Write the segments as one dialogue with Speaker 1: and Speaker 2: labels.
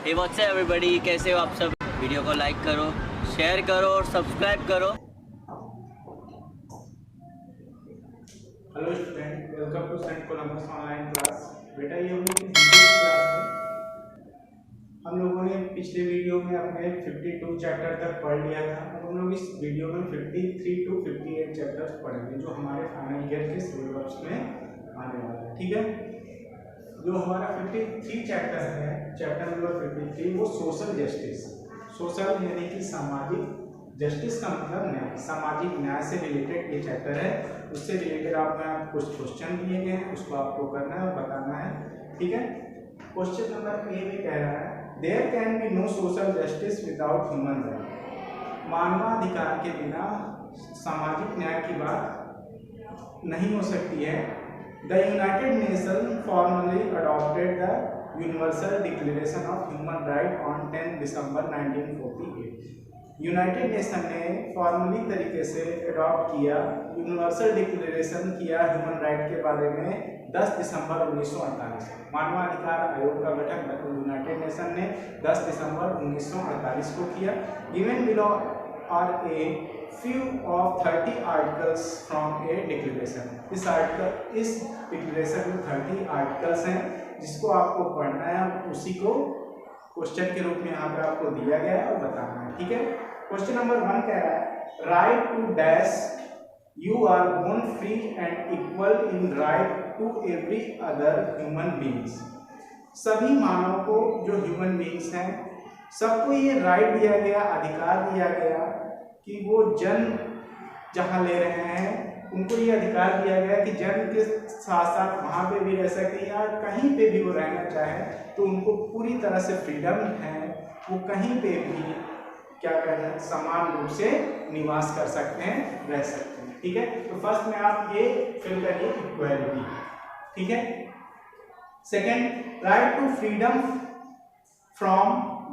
Speaker 1: Hey what's up everybody, कैसे हो आप सब। वीडियो को लाइक करो, शेयर करो और सब्सक्राइब करो।
Speaker 2: Hello student, welcome to Saint Columbus online class. बेटा ये हम लोग की हिंदी क्लास है। हम लोगों ने पिछले वीडियो में अपने 52 चैप्टर तक पढ़ लिया था। अब हम लोग इस वीडियो में 53 टू 58 चैप्टर्स पढ़ेंगे जो हमारे फाइनल ईयर के सिलेबस में आने वाला है। ठीक है, जो हमारा 53 चैप्टर है, चैप्टर नंबर 53, वो सोशल जस्टिस। सोशल यानी कि सामाजिक, जस्टिस का मतलब न्याय, सामाजिक न्याय से रिलेटेड ये चैप्टर है। उससे रिलेटेड आप कुछ क्वेश्चन दिए गए हैं, उसको आपको करना है और बताना है। ठीक है, क्वेश्चन नंबर ए में कह रहा है there can be no social justice without human right. मानवाधिकार के बिना सामाजिक न्याय की बात नहीं हो सकती है। The United nation formally adopted the universal declaration of human right on 10 December 1948। United nation ने फॉर्मली तरीके से अडॉप्ट किया, यूनिवर्सल डिक्लेरेशन किया ह्यूमन राइट के बारे में 10 दिसंबर 1948। मानवाधिकार आयोग का गठन यूनाइटेड नेशन ने 10 दिसंबर 1948 को किया। Given below are a few of 30 articles from a declaration। इस डिक्लेरेशन में 30 आर्टिकल्स हैं जिसको आपको पढ़ना है, उसी को क्वेश्चन के रूप में यहाँ पे आपको दिया गया है और बताना है। ठीक है, क्वेश्चन नंबर 1 कह रहा है right to dash you are born free and equal in right to every other human beings. सभी मानव को, जो ह्यूमन बीइंग्स हैं, सबको ये राइट दिया गया, अधिकार दिया गया कि वो जन्म जहाँ ले रहे हैं उनको ये अधिकार दिया गया कि जन्म के साथ साथ वहाँ पे भी रह सकते हैं या कहीं पे भी वो रहना चाहे तो उनको पूरी तरह से फ्रीडम है, वो कहीं पे भी क्या कहते हैं समान रूप से निवास कर सकते हैं, रह सकते हैं। ठीक है, तो फर्स्ट में आप ये फिल करिए इक्वालिटी। ठीक है, second right to freedom from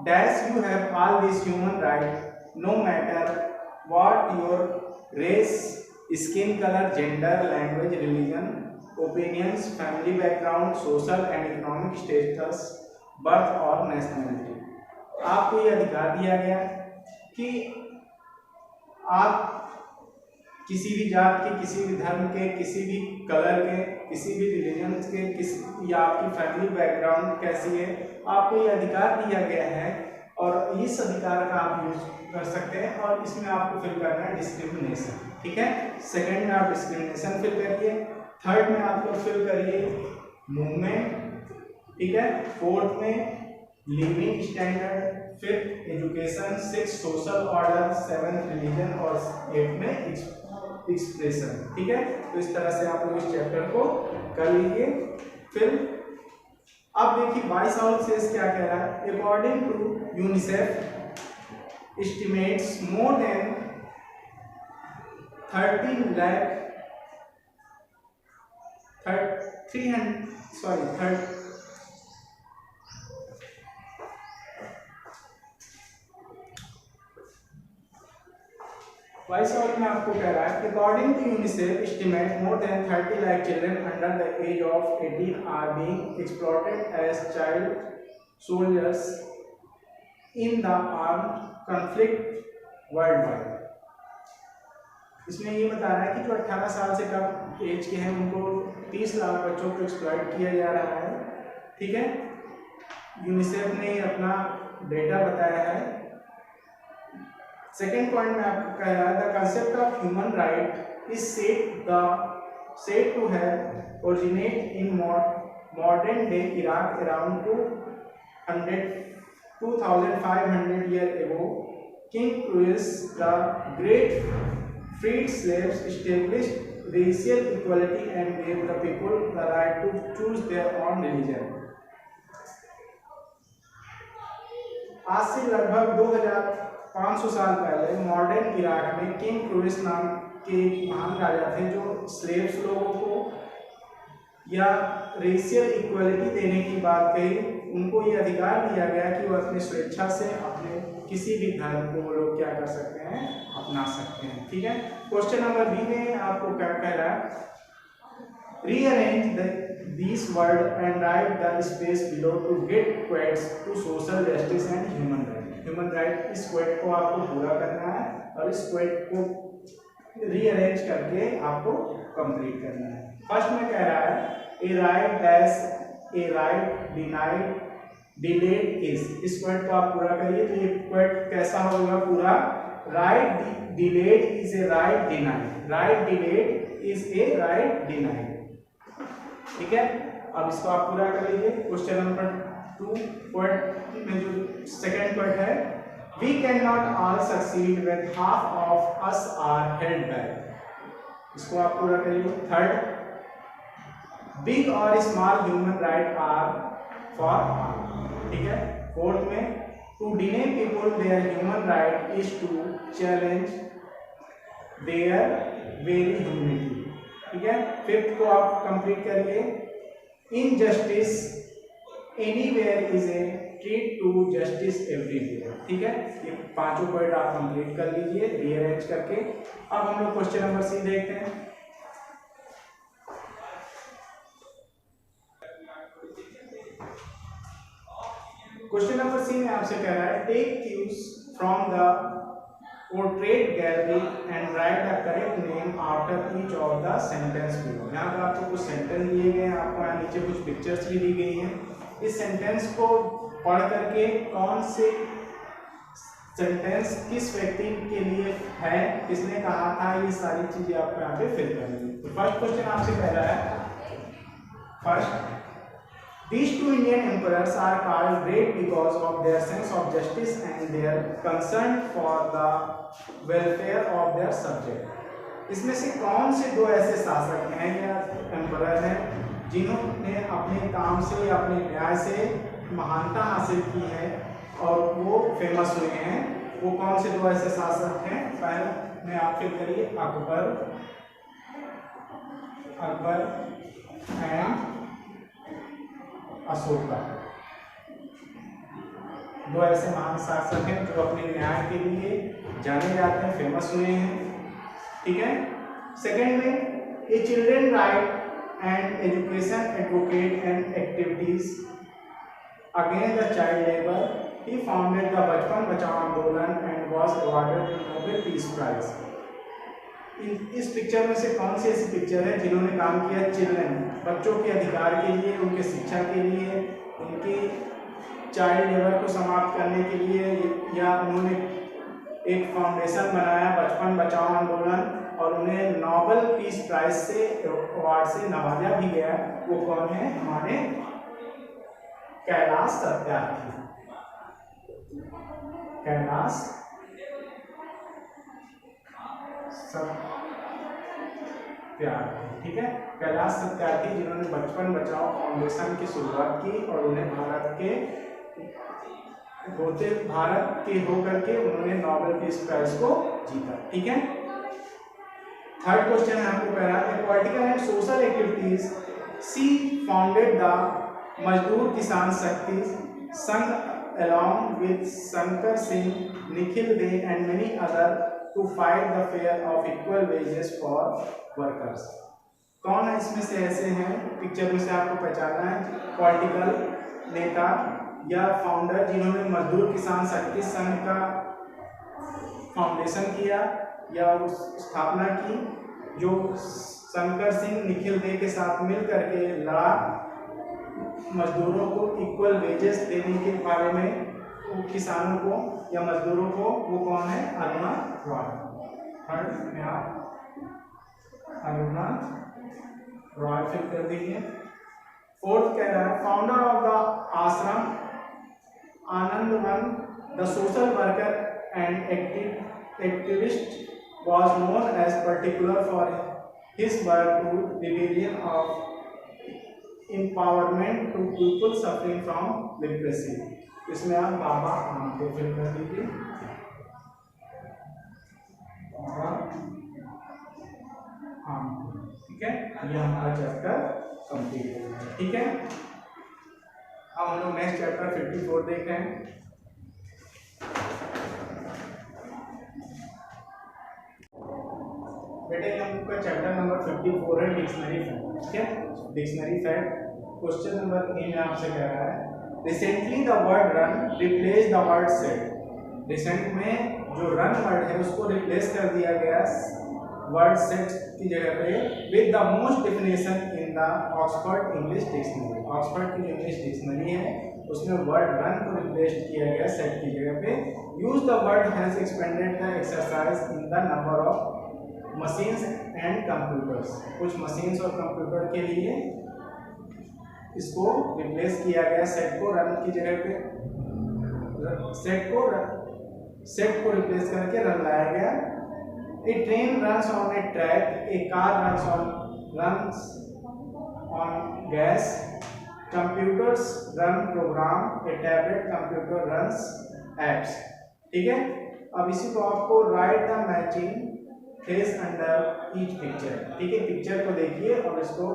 Speaker 2: dash you have all this human right no matter what your race, skin color, gender, language, religion, opinions, family background, social and economic status, birth और nationality। आपको ये अधिकार दिया गया कि आप किसी भी जात के, किसी भी धर्म के, किसी भी कलर के, किसी भी रिलीजन के, या आपकी फैमिली बैकग्राउंड कैसी है, आपको ये अधिकार दिया गया है और इस अधिकार का आप यूज कर सकते हैं। और इसमें आपको फिल करना है डिस्क्रिमिनेशन। ठीक है, सेकंड में आप डिस्क्रिमिनेशन फिल करिए, थर्ड में आप लोग फिल करिए मूवमेंट। ठीक है, फोर्थ में living standard, fifth education, six social order, seventh religion और एट में एक्सप्रेशन। ठीक है, तो इस तरह से आप लोग इस चैप्टर को कर लीजिए। फिर अब देखिए 22 और शेष क्या कह रहा है। According to UNICEF estimates more than 13 lakh 300 sorry 30 वाइस और में आपको कह रहा है according to UNICEF estimate more than 30 lakh children under the age of 18 are being exploited as child soldiers in the armed conflict world wide. इसमें ये बता रहा है कि जो 18 साल से कम एज के हैं उनको 30 लाख बच्चों को एक्सप्लॉइट किया जा रहा है। ठीक है, यूनिसेफ ने अपना डेटा बताया है। सेकेंड पॉइंट में आपको कह रहा है the concept of human right is said to have originate in modern day Iraq around 2500 years ago। King Cruise the Great freed slaves, established racial equality and gave the people the right to choose their own religion। आज से लगभग 2500 साल पहले modern Iraq में king क्रूइस नाम के महान राजा थे जो स्लेव्स लोगों को या रेशियल इक्वलिटी देने की बात कही। उनको ये अधिकार दिया गया कि वो अपनी स्वेच्छा से अपने किसी भी धर्म को वो लोग क्या कर सकते हैं, अपना सकते हैं। ठीक है, क्वेश्चन नंबर बी में आपको क्या कह रहा है rearrange the this word and write the space below to get quotes to social justice and human right. Human right, इस क्वेट को आपको पूरा करना है और इस क्वेट को रीअरेंज करके आपको कंप्लीट करना है। फर्स्ट में कह रहा है a right dash a right denied delayed is. इस क्वेट को आप पूरा करिए तो ये क्वेट कैसा होगा पूरा, right delayed is a right denied, right delayed is a right denied. ठीक है, अब इसको आप पूरा कर लीजिए। क्वेश्चन नंबर 2 क्वेट में जो सेकंड क्वेट है, we can not all succeed when half of us are held back. इसको आप पूरा करिए। थर्ड, बिग और small human right are for all. ठीक है। फोर्थ में, to deny people their human right is to challenge their very humanity. ठीक है। फिफ्थ को आप कंप्लीट करिए। Injustice anywhere is a threat to justice everywhere. ठीक है, ये पांचों पॉइंट आप कंप्लीट कर लीजिए रीअरेंज करके। अब हम लोग क्वेश्चन नंबर सी देखते हैं। क्वेश्चन नंबर सी में आपसे कह रहा है, take cues from the portrait gallery and write the correct name after each of the sentence below. यहाँ पर आपको कुछ सेंटेंस दिए गए हैं, आपको यहाँ नीचे कुछ पिक्चर्स भी दी गई हैं। इस सेंटेंस को पढ़ करके कौन से सेंटेंस किस व्यक्ति के लिए है, किसने कहा था, ये सारी चीजें आपको यहाँ पे फिल करनी है। तो फर्स्ट क्वेश्चन आपसे कह रहा है, first, these two Indian emperors are called great because of their sense of justice and their concern for the welfare of their subject। इसमें से कौन से दो ऐसे शासक हैं या एम्परर हैं जिन्होंने अपने काम से, अपने न्याय से महानता हासिल की है और वो फेमस हुए हैं? वो कौन से दो ऐसे शासक हैं? पहले में आप फिर करिए, अकबर एंड अशोका। दो ऐसे महान शासक हैं जो अपने न्याय के लिए जाने जाते हैं, फेमस हुए हैं। ठीक है। सेकेंड में, a children right and education advocate and activities against the child labour, he founded the Bachpan Bachao Andolan and was awarded the Nobel Peace Prize. इस पिक्चर में से कौन सी ऐसी पिक्चर है जिन्होंने काम किया चिल्ड्रन, बच्चों के अधिकार के लिए, उनके शिक्षा के लिए, उनकी चाइल्ड लेबर को समाप्त करने के लिए, या उन्होंने एक फाउंडेशन बनाया बचपन बचाओ आंदोलन और उन्हें नोबेल पीस प्राइज से अवार्ड से नवाजा भी गया? वो कौन है? हमारे कैलाश सत्यार्थी। कैलाश सत्यार्थी। ठीक है, कैलाश सत्यार्थी जिन्होंने बचपन बचाओ फाउंडेशन की शुरुआत की और उन्हें भारत के होकर के उन्होंने नोबेल पीस प्राइज को जीता। ठीक है। थर्ड क्वेश्चन है आपको कह रहा है, political and social activities she founded the Mazdoor Kisan शक्ति संघ along with Shankar Singh, Nikhil De and many others to fight the fear of equal wages for workers। कौन है इसमें से ऐसे हैं पिक्चर में से आपको पहचानना है, पॉलिटिकल नेता या फाउंडर जिन्होंने मजदूर किसान शक्ति संघ का फाउंडेशन किया या स्थापना की, जो शंकर सिंह निखिल दे के साथ मिल करके लड़ा मजदूरों को इक्वल वेजेस देने के बारे में, किसानों को या मजदूरों को। वो कौन है? अरुणा रॉय। थर्ड में आप अरुणा रॉय फिल कर दीजिए। फोर्थ कह रहा है, founder of the ashram Anandwan the social worker and activist was known as particular for his work to rebellion of empowerment to people suffering from leprosy। इसमें आप बाबा आम को फिल कर दीजिए। ठीक है, ये हमारा चैप्टर कंप्लीट हो गया। ठीक है, अब हम लोग नेक्स्ट चैप्टर 54 देख रहे हैं। बेटा ये हम लोग का चैप्टर नंबर 54 है डिक्शनरी फैक्ट, ठीक है। Dictionary fact question number A में आपसे कह रहा है recently the word run replace the word set. Recent में जो रन वर्ड है उसको रिप्लेस कर दिया गया वर्ड सेट की जगह पे with the most definition in the Oxford English dictionary. Oxford की इंग्लिश डिक्शनरी है उसमें वर्ड रन को रिप्लेस किया गया सेट की जगह पे। Use the word has expanded the exercise in the number of machines and computers. कुछ मशीन्स और कंप्यूटर के लिए इसको रिप्लेस किया गया सेट को रन की जगह पे सेट को रिप्लेस करके रन लाया गया। A train runs on a track, a car runs on gas, computers run program, a tablet computer runs apps. ठीक है, अब इसी को आपको write the matching face under each picture. ठीक है, पिक्चर को देखिए और इसको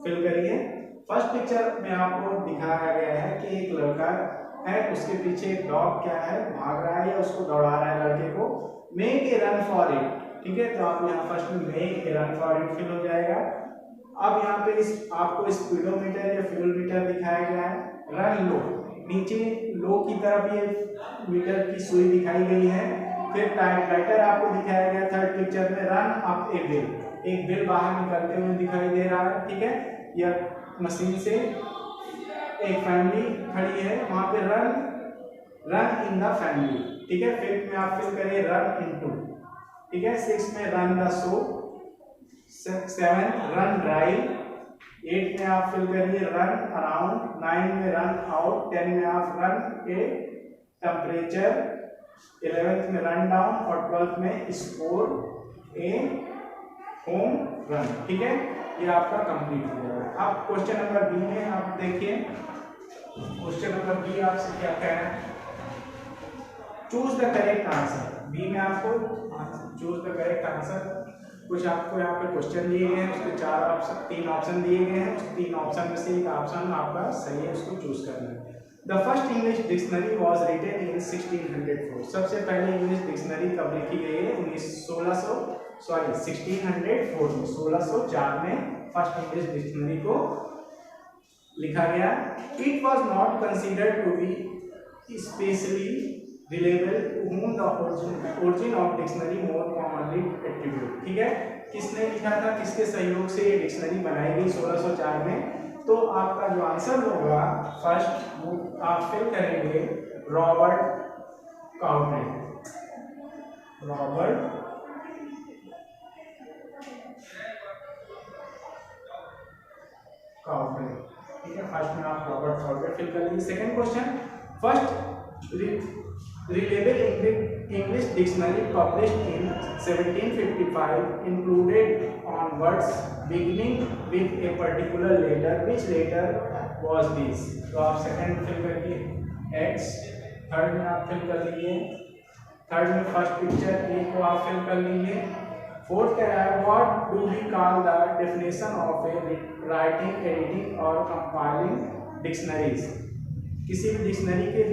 Speaker 2: फिल करिए। फर्स्ट पिक्चर में आपको दिखाया गया है कि एक लड़का है, उसके पीछे एक डॉग क्या है भाग रहा है या उसको दौड़ा रहा है लड़के को। Make a run for it. ठीक है, तो आप यहाँ फर्स्ट में make a run for it fill हो जाएगा। अब यहाँ पे आपको स्पीडोमीटर या फ्यूल मीटर दिखाया गया है। रन लो, नीचे लो की तरफ ये मीटर की सुई दिखाई गई है। फिर टाइपराइटर आपको दिखाया गया थर्ड पिक्चर में। रन अप ए बिल, एक बिल बाहर निकलते हुए दिखाई दे रहा है। ठीक है, यह मशीन से एक फैमिली खड़ी है, वहां पे रन इन द फैमिली। ठीक है, फिफ्थ में आप फिल करिए रन इनटू। ठीक है, सिक्स में run the show, seven run drive, eight में आप फिल करिए रन अराउंड, नाइन में रन आउट, टेन में आप रन ए टेम्परेचर, 11th में रन डाउन और 12th में स्कोर ए होम रन। ठीक है, ये आपका कंप्लीट हो जाएगा। अब क्वेश्चन नंबर बी में आप देखिए, क्वेश्चन नंबर बी आपसे क्या कह रहा है, choose the correct answer. B में आपको चूज द करेक्ट आंसर, कुछ आपको यहाँ पे क्वेश्चन दिए गए हैं, उसके तीन ऑप्शन दिए गए हैं, उस तीन ऑप्शन में से एक ऑप्शन आपका सही है, उसको चूज करना है। The first English dictionary was written in 1604। सबसे पहले इंग्लिश डिक्शनरी कब लिखी गई है? 1604 में, 1604 में फर्स्ट इंग्लिश डिक्शनरी को लिखा गया। It was not considered to be specially reliable to whom the origin of dictionary more commonly attributed। ठीक है, किसने लिखा था, किसके सहयोग से ये डिक्शनरी बनाई गई 1604 में? तो आपका जो आंसर होगा फर्स्ट आप फिल करेंगे रॉबर्ट काउटरेड। रॉबर्ट काउटरेड। ठीक है, फर्स्ट में आप रॉबर्ट काउटरेड फिल कर लीजिए। Second question, first Reliable English dictionary published in 1755 included on words beginning with a particular letter. Which letter was this? तो आप सेकंड फिल करिए X, थर्ड में आप फिल कर लीजिए, थर्ड में फर्स्ट पिक्चर ए को आप फिल कर लीजिए। फोर्थ कह रहा है what do we call the definition of a writing, editing और कंपाइलिंग डिक्शनरीज। किसी भी डिक्शनरी के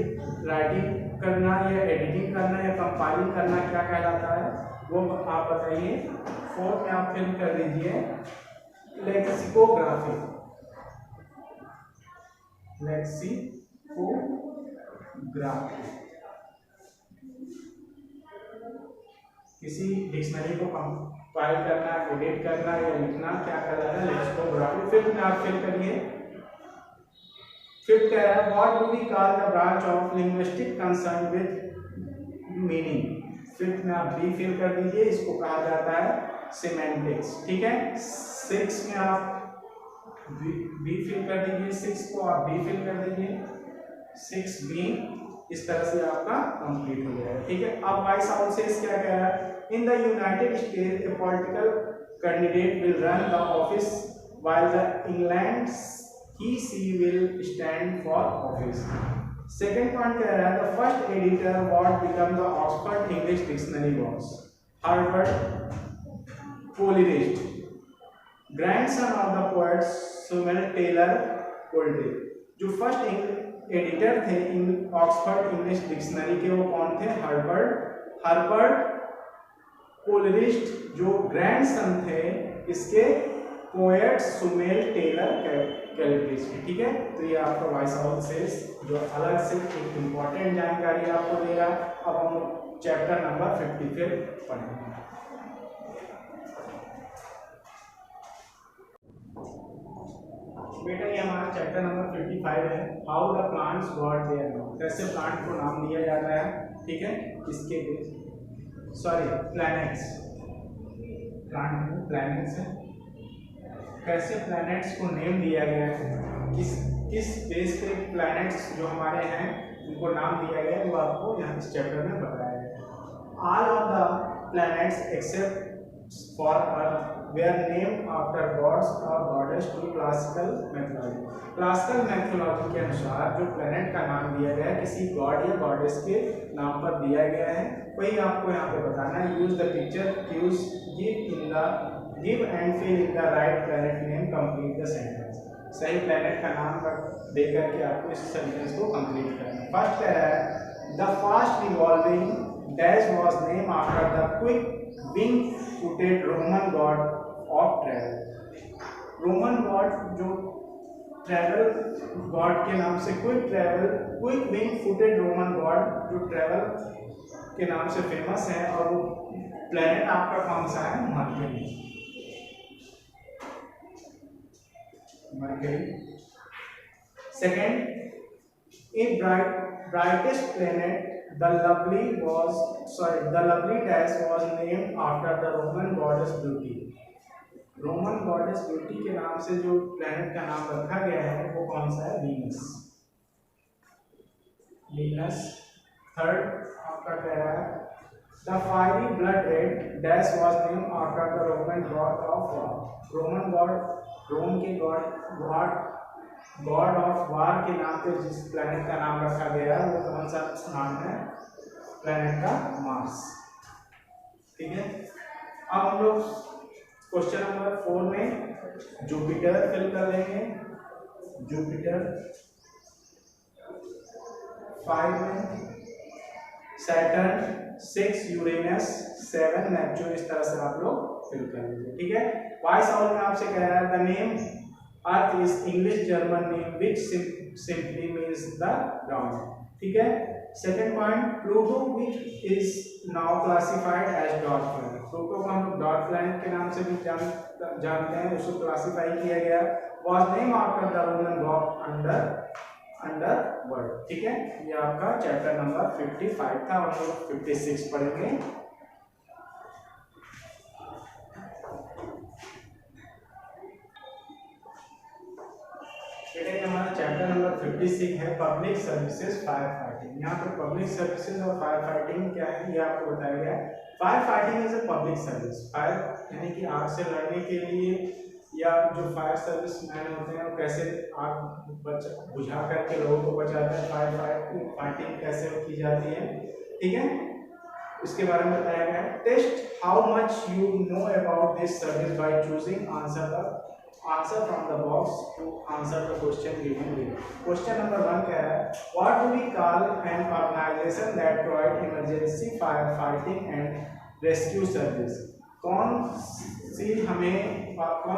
Speaker 2: राइटिंग करना या एडिटिंग करना या कंपाइलिंग करना क्या कहलाता है, वो आप बताइए। फोर्थ में आप फिल कर दीजिए लेक्सिकोग्राफी। किसी डिक्शनरी को कंपाइल करना, एडिट करना या लिखना क्या कहलाता है? लेक्सिकोग्राफी। फिफ्थ में आप फिल करिए, फिफ्थ कह रहा है what do we call the branch of linguistic concern with meaning. Fifth में आप बी फिल कर दीजिए, इसको कहा जाता है सिमेंटिक्स। ठीक है, सिक्स में आप बी फिल कर दीजिए, सिक्स को आप बी फिल कर दीजिए, 6B। इस तरह से आपका कंप्लीट हो जाएगा। ठीक है, अब वाइस आउटसेस क्या कह रहा है, in the United States a political candidate will run the office while the England he will stand for office। Second point कह रहा है the first editor what become the Oxford English dictionary was Herbert Coleridge, grandson of the poet Samuel Taylor Coleridge. जो first editor थे Oxford English Dictionary के वो कौन थे? Herbert कोलरिस्ट जो ग्रैंडसन थे इसके पोएट सुमेल टेलर कैलिब्रिज के। ठीक है, तो ये आपका वॉइस ऑल सेल्स जो अलग से एक इम्पॉर्टेंट जानकारी आपको दे रहा है। अब हम चैप्टर नंबर 50 फिर पढ़ेंगे। बेटा ये हमारा चैप्टर नंबर 55 है, how the plants got their name, कैसे प्लांट को नाम दिया जाता है। ठीक है, इसके प्लैनेट्स, प्लांट में प्लैनेट्स है, कैसे प्लैनेट्स को नेम दिया गया है, किस बेस पे प्लैनेट्स जो हमारे हैं उनको नाम दिया गया है, वो आपको यहाँ इस चैप्टर में बताया गया है। All of the planets except for earth were named after gods or goddess to classical mythology। Classical mythology के अनुसार जो प्लेनेट का नाम दिया गया है किसी गॉड या गॉडेस के नाम पर दिया गया है, वही आपको यहाँ पे बताना है। Use the picture cues, give and fill in the right planet name, complete the sentence. सही प्लेनेट का नाम दे करके आपको इस सेंटेंस को कंप्लीट करना है। फर्स्ट कह रहा है the fast revolving dash was name after the quick wing footed Roman god of travel. Roman God जो ट्रैवल गॉड के नाम से quick wing footed Roman God जो ट्रैवल के नाम से फेमस है, और वो प्लेनेट आपका कौन सा है? Mercury. Second, A brightest planet the lovely dash was named after the Roman goddess beauty। Roman goddess beauty के नाम से जो प्लेनेट का नाम रखा गया है वो कौन सा है? वीनस। थर्ड आपका कह रहा है the fiery blood red dash was name after the Roman god of war. Rome के गॉड ऑफ वार के नाम पे जिस प्लेनेट का नाम रखा गया है वो कौन सा नाम है? प्लेनेट का मार्स। ठीक है, अब हम लोग क्वेश्चन नंबर 4 में जुपिटर फिल कर लेंगे। जुपिटर 5 में सैटर्न, 6 यूरेनस, 7 नेपच्यून, इस तरह से आप लोग फिल कर लेंगे। ठीक है, वॉइस ऑल में आपसे कह रहा है the name earth is English German name which simply means the ground. ठीक है, second point, Pluto which is now classified as dot planet. Pluto को हम डॉट प्लैनेट के नाम से भी जानते हैं, उसको क्लासिफाई किया गया। Was name after the Roman God under world. ठीक है, ये आपका चैप्टर नंबर 55 था, और हम लोग 56 पढ़ेंगे। हमारा चैप्टर नंबर 56 है पब्लिक सर्विसेज फायर फाइटिंग। यहाँ पर पब्लिक सर्विसेज और फायर फाइटिंग क्या है ये आपको बताया गया है। Fire fighting is a public service. Fire यानी कि आग से लड़ने के लिए, या जो फायर सर्विस मैन होते हैं वो कैसे आग बुझा करके लोगों को बचाते हैं, फायर फाइटिंग कैसे की जाती है। ठीक है, इसके बारे में बताया गया है। Test how much you know about this service by choosing answer from the box to answer the question given below. Question number 1 कह रहा है what do we call an organisation that provide emergency fire fighting and rescue service. कौन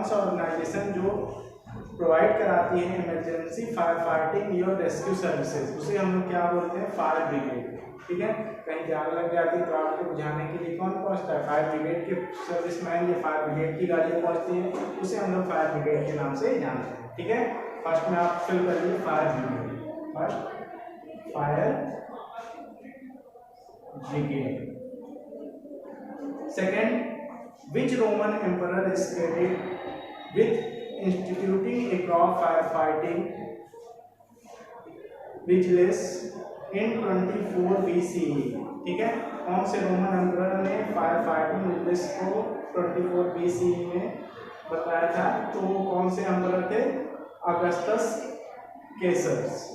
Speaker 2: सा organisation जो provide कराती है emergency fire fighting और rescue services, उसे हम लोग क्या बोलते हैं? Fire brigade. ठीक है, कहीं आग लग जाती है तो आग को बुझाने के लिए कौन पहुंचता है? फायर ब्रिगेड के सर्विसमैन या फायर ब्रिगेड की गाड़ियाँ पहुंचती हैं, उसे हम लोग फायर ब्रिगेड के नाम से जानते हैं। ठीक है, फर्स्ट में आप फिल करिए fire brigade. First fire brigade. Second, which Roman emperor is credited with instituting a crop firefighting vigilance in 24 BCE। ठीक है, कौन से रोमन एम्परर ने फायर फाइटिंग विजिलेंस को 24 BCE में बताया था? तो वो कौन से एम्परर थे? अगस्टस केसर्स।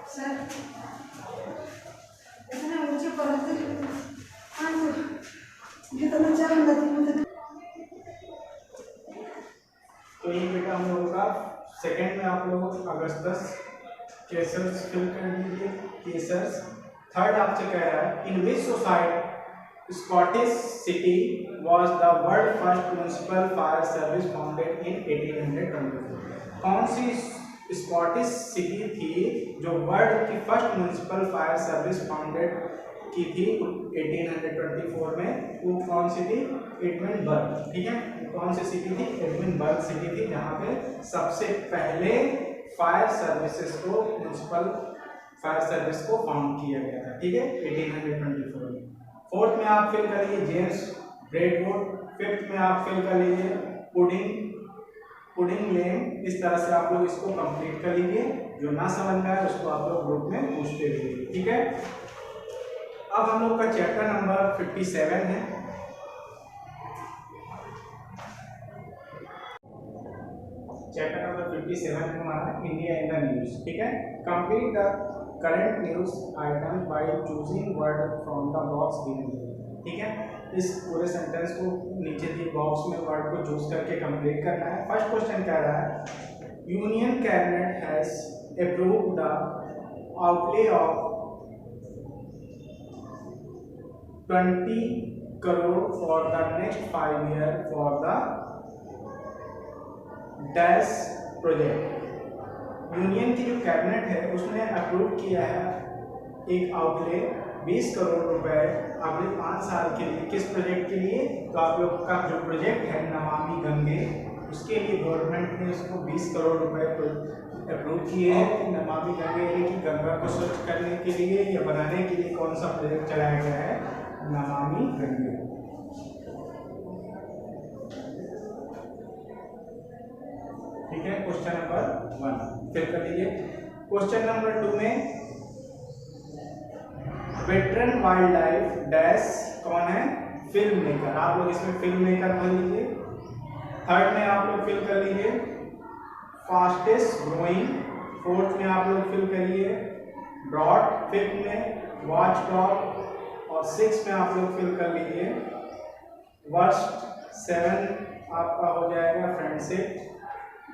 Speaker 3: सर इतना ऊंचे पढ़ते जितना चाह
Speaker 2: तो तो ये बेटा हम लोगों का सेकंड में आप लोग अगस्टस केसर्स फिल कर दीजिए, केसर्स। थर्ड आपसे कह रहा है in which society Scottish city was the world first municipal fire service founded in 1824। कौन सी स्कॉटिश सिटी थी जो वर्ल्ड की first municipal fire service founded की थी 1824 में? वो कौन सी थी? एडमिनबर्ग। ठीक है, कौन सी सिटी थी? एडमिनबर्ग सिटी थी, जहाँ पे सबसे पहले फायर सर्विसेज को, म्युनिसिपल फायर सर्विस को फाउंड किया गया था। ठीक है, 1824 में। फोर्थ में आप फिल कर लीजिए जेम्स ब्रेडवुड। फिफ्थ में आप फिल कर लीजिए पुडिंग लेन। इस तरह से आप लोग इसको कंप्लीट कर लीजिए। जो ना समझ में आए उसको आप लोग ग्रुप में पूछते रहिए। ठीक है, अब हम लोग का चैप्टर नंबर 57 है। चैप्टर नंबर 57 है हमारा इंडिया इन द न्यूज। ठीक है, complete the current news item by choosing word from the box given. ठीक है, इस पूरे सेंटेंस को नीचे दिए बॉक्स में वर्ड को चूज करके कंप्लीट करना है। फर्स्ट क्वेश्चन कह रहा है union cabinet has approved the outlay of 20 crore for the next 5 year for the dash project. Union की जो कैबिनेट है उसने अप्रूव किया है एक आउटले 20 करोड़ रुपए अगले 5 साल के लिए। किस प्रोजेक्ट के लिए? तो आप लोग का जो प्रोजेक्ट है नमामि गंगे, उसके लिए गवर्नमेंट ने उसको 20 करोड़ रुपए अप्रूव किए हैं। नमामि गंगे की गंगा को स्वच्छ करने के लिए या बनाने के लिए कौन सा प्रोजेक्ट चलाया गया है? नमामि गंगे। ठीक है, क्वेश्चन नंबर 1 फिर कर लीजिए। क्वेश्चन नंबर 2 में वेटरन वाइल्ड लाइफ डैश कौन है? Film maker. आप लोग इसमें फिल्म मेकर भर लीजिए। थर्ड में आप लोग फिल कर लीजिए फास्टेस्ट ग्रोइंग। फोर्थ में आप लोग फिल करिए ब्रॉड। फिफ्थ में वॉच डॉग। और 6 में आप लोग फिल कर लीजिए वर्स्ट। 7 आपका हो जाएगा फ्रेंडशिप।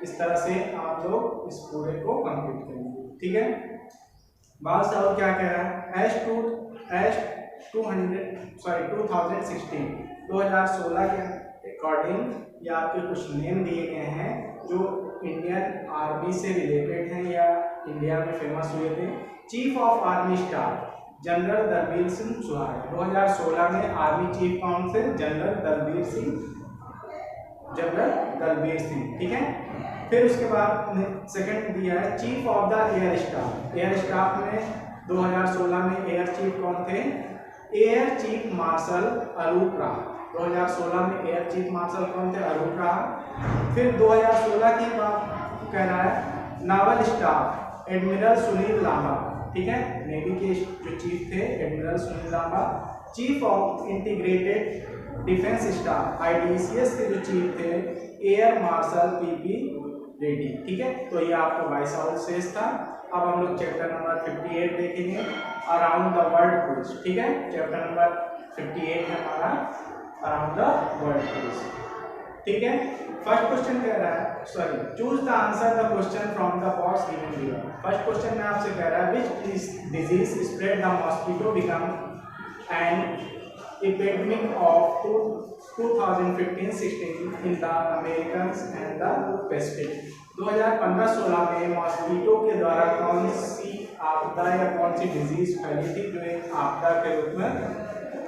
Speaker 2: इस तरह से आप लोग इस पूरे को कंप्लीट करेंगे। ठीक है, बाद से और क्या कह रहा है? एज 2016 के अकॉर्डिंग ये आपके कुछ नेम दिए गए हैं जो इंडियन आर्मी से रिलेटेड हैं या इंडिया में फेमस हुए थे। Chief of army staff general Dalbir Singh Suhag. 2016 में आर्मी चीफ कौन थे? जनरल दलबीर सिंह। ठीक है, फिर उसके बाद सेकंड दिया है chief of the air staff. Air staff में 2016 में एयर चीफ कौन थे? एयर चीफ मार्शल अरूप राव। 2016 में एयर चीफ मार्शल कौन थे? अरूप राव। फिर 2016 के बाद कह रहा है naval staff admiral Sunil Lamba. ठीक है, नेवी के जो चीफ थे admiral Sunil Lamba. Chief of integrated defence staff IDCS के जो चीफ थे एयर मार्शल PP रेड्डी। ठीक है, तो ये आपका 22 आउट शेष था। अब हम लोग चैप्टर नंबर 58 देखेंगे अराउंड द वर्ल्ड क्विज। ठीक है, चैप्टर नंबर 58 है हमारा अराउंड द वर्ल्ड क्विज। ठीक है, फर्स्ट क्वेश्चन कह रहा है choose the answer the question from the box given below. First question में आपसे कह रहा है which disease spread the mosquito become an epidemic of 2015-16 in the Americans and the Pacific। 2015-16 में मॉस्किटो के द्वारा कौन सी आपदा या कौन सी डिजीज फैली थी जो एक आपदा के रूप में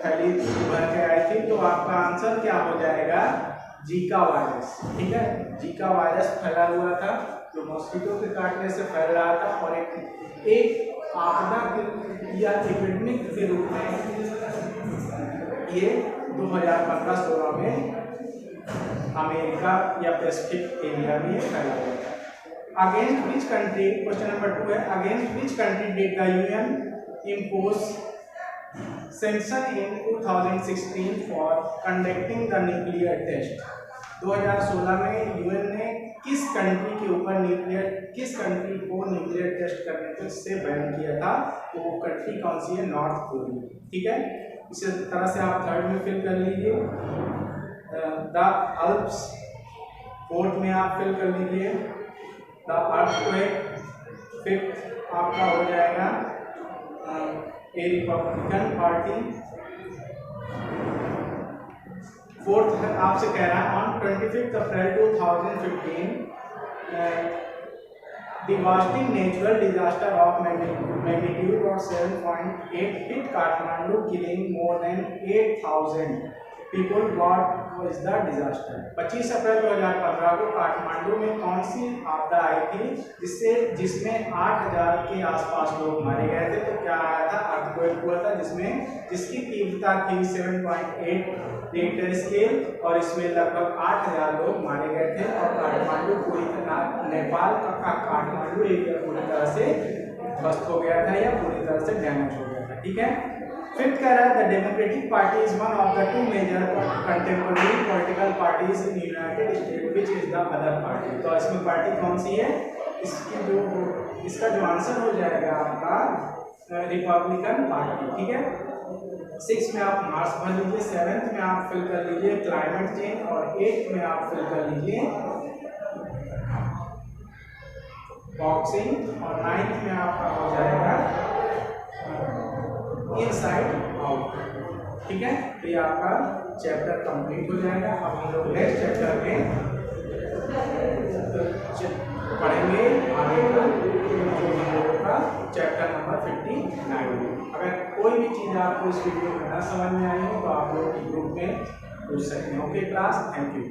Speaker 2: फैली थी, उभर के आई थी? तो आपका आंसर क्या हो जाएगा? Zika virus. ठीक है, जीका वायरस फैला हुआ था जो मॉस्किटो के काटने से फैल रहा था और एक आपदा के या एपिडेमिक के रूप में ये 2015-16 में अमेरिका या पैसिफिक एरिया में फैला हुआ था। Against which country, question number 2 है against which country did the UN impose sanction in 2016 for conducting the nuclear test. 2016 में यूएन ने किस कंट्री के ऊपर किस कंट्री को न्यूक्लियर टेस्ट करने से बैन किया था? तो वो कंट्री कौन सी है? North Korea. ठीक है, इसी तरह से आप थर्ड में फिल कर लीजिए द अल्प्स फोर्थ में आप फिल कर लीजिए द अर्थक्वेक। फिफ्थ आपका हो जाएगा ए रिपब्लिकन पार्टी। फोर्थ आपसे कह रहा है on 25 April 2015 devastating natural disaster of magnitude of 7.8 hit Kathmandu, killing more than 8,000 people. What was the disaster? 25 अप्रैल 2015 को काठमांडू में कौन सी आपदा आई थी जिसमें 8,000 के आसपास लोग मारे गए थे? तो क्या आया था? अर्थक्वेक हुआ था जिसकी तीव्रता थी 7.8 रिक्टर स्केल और इसमें लगभग 8,000 लोग मारे गए थे। और काठमांडू पूरी तरह नेपाल का काठमांडू एरिया पूरी तरह से ध्वस्त हो गया था या पूरी तरह से डैमेज हो गया था। ठीक है। फिफ्थ कह रहा है the democratic party is one of the 2 major contemporary political parties in united state which is the other party. तो इसमें पार्टी कौन सी है? इसका जो आंसर हो जाएगा आपका रिपब्लिकन पार्टी। ठीक है। 6 में आप मार्स भर लीजिए, 7th में आप फिल कर लीजिए क्लाइमेट चेंज और 8th में आप फिल कर लीजिए बॉक्सिंग और 9th में आपका हो जाएगा इनसाइड आउट। ठीक है। तो ये आपका चैप्टर कंप्लीट हो जाएगा। अब हम लोग नेक्स्ट चैप्टर में पढ़ेंगे आगे का चैप्टर नंबर 59। अगर कोई भी चीज़ आपको इस वीडियो में ना समझ में आई हो तो आप लोग ग्रुप में पूछ सकते हैं। Okay class, thank you.